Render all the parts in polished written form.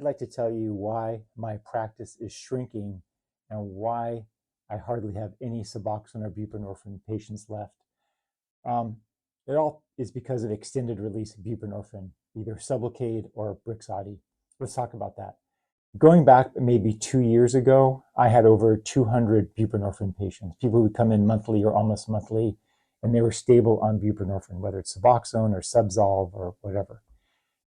I'd like to tell you why my practice is shrinking and why I hardly have any Suboxone or buprenorphine patients left. It all is because of extended release buprenorphine, either Sublocade or Brixadi. Let's talk about that. Going back maybe 2 years ago, I had over 200 buprenorphine patients, people who come in monthly or almost monthly, and they were stable on buprenorphine, whether it's Suboxone or Subzolve or whatever.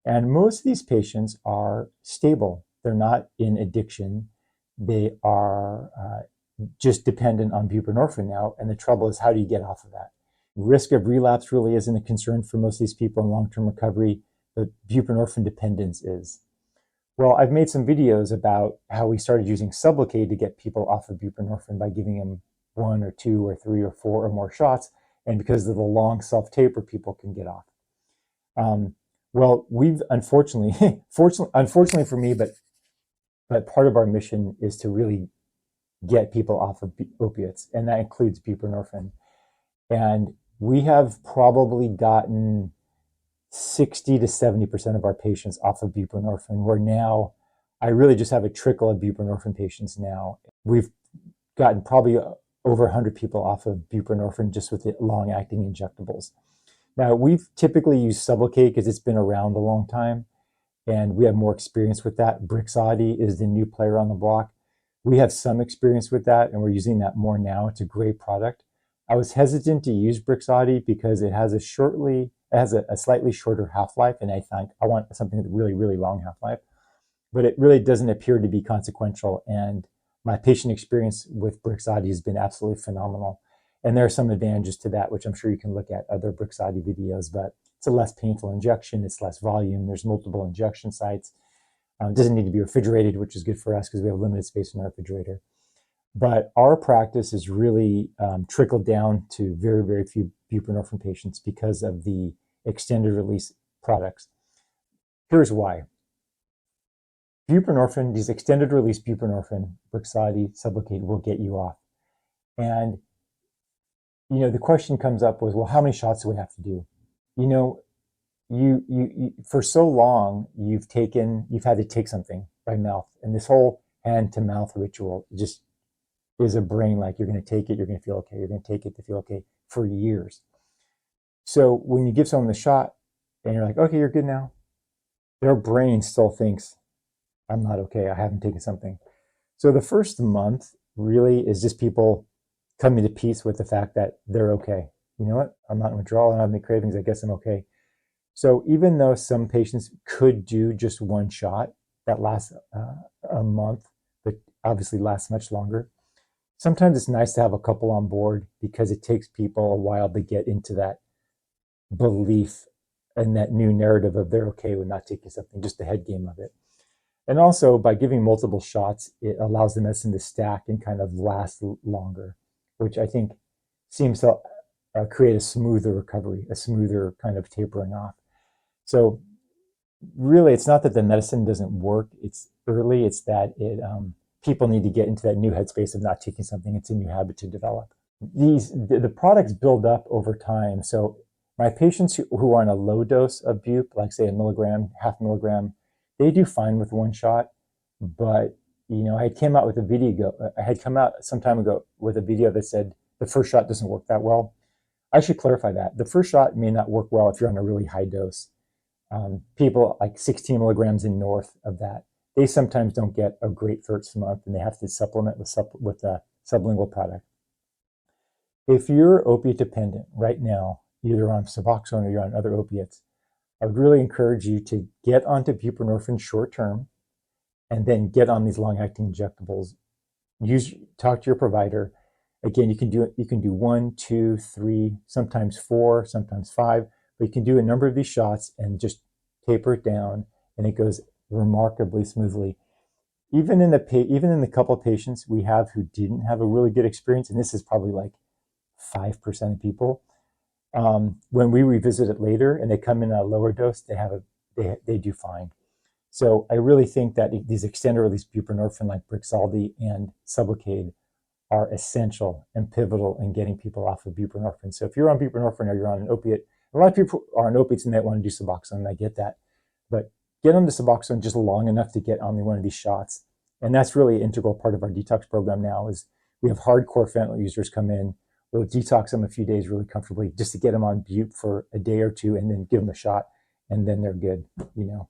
And most of these patients are stable. They're not in addiction. They are just dependent on buprenorphine now. And the trouble is, how do you get off of that? Risk of relapse really isn't a concern for most of these people in long-term recovery, but buprenorphine dependence is. Well, I've made some videos about how we started using Sublocade to get people off of buprenorphine by giving them 1 or 2 or 3 or 4 or more shots. And because of the long self-taper, people can get off. Well, we've unfortunately, unfortunately for me, but part of our mission is to really get people off of opiates, and that includes buprenorphine. And we have probably gotten 60 to 70% of our patients off of buprenorphine. We're now, I really just have a trickle of buprenorphine patients now. We've gotten probably over 100 people off of buprenorphine just with the long-acting injectables. Now, we've typically used Sublocade because it's been around a long time, and we have more experience with that. Brixadi is the new player on the block. We have some experience with that, and we're using that more now. It's a great product. I was hesitant to use Brixadi because it has a slightly shorter half-life, and I think I want something with a really, really long half-life. But it really doesn't appear to be consequential, and my patient experience with Brixadi has been absolutely phenomenal. And there are some advantages to that, which I'm sure you can look at other Brixadi videos, but it's a less painful injection, it's less volume, there's multiple injection sites. It doesn't need to be refrigerated, which is good for us because we have limited space in our refrigerator. But our practice is really trickled down to very, very few buprenorphine patients because of the extended release products. Here's why. Buprenorphine, these extended release buprenorphine, Brixadi, Sublocade, will get you off. And the question comes up was, well, how many shots do we have to do? You for so long, you've had to take something by mouth. And this whole hand to mouth ritual just is a brain, like you're going to take it, you're going to feel okay, you're going to take it to feel okay for years. So when you give someone the shot and you're like, okay, you're good now, their brain still thinks, I'm not okay, I haven't taken something. So the first month really is just people coming to peace with the fact that they're okay. You know what? I'm not in withdrawal. I don't have any cravings. I guess I'm okay. So even though some patients could do just one shot that lasts a month, but obviously lasts much longer, sometimes it's nice to have a couple on board because it takes people a while to get into that belief and that new narrative of they're okay with not taking something, just the head game of it. And also by giving multiple shots, it allows the medicine to stack and kind of last longer, which I think seems to create a smoother recovery, a smoother kind of tapering off. So really, it's not that the medicine doesn't work. It's early. It's that people need to get into that new headspace of not taking something. It's a new habit to develop. The products build up over time. So my patients who are on a low dose of bup, like say a milligram, half milligram, they do fine with one shot. But I had come out some time ago with a video that said the first shot doesn't work that well. I should clarify that. The first shot may not work well if you're on a really high dose. People like 16 milligrams and north of that, they sometimes don't get a great first month, and they have to supplement with a sublingual product. If you're opiate dependent right now, either on Suboxone or you're on other opiates, I would really encourage you to get onto buprenorphine short term, and then get on these long-acting injectables. Talk to your provider. Again, you can do 1, 2, 3, sometimes 4, sometimes 5, but you can do a number of these shots and just taper it down, and it goes remarkably smoothly. Even in the couple of patients we have who didn't have a really good experience, and this is probably like 5% of people, when we revisit it later and they come in at a lower dose, they do fine. So I really think that these extended release buprenorphine like Brixadi and Sublocade are essential and pivotal in getting people off of buprenorphine. So if you're on buprenorphine or you're on an opiate, a lot of people are on opiates and they want to do Suboxone, and I get that. But get on the Suboxone just long enough to get on one of these shots. And that's really an integral part of our detox program now is we have hardcore fentanyl users come in. We'll detox them a few days really comfortably just to get them on Bupe for a day or two and then give them a shot and then they're good, you know.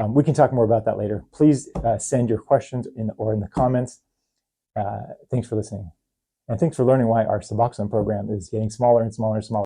We can talk more about that later. Please send your questions in the comments. Thanks for listening. And thanks for learning why our Suboxone program is getting smaller and smaller and smaller.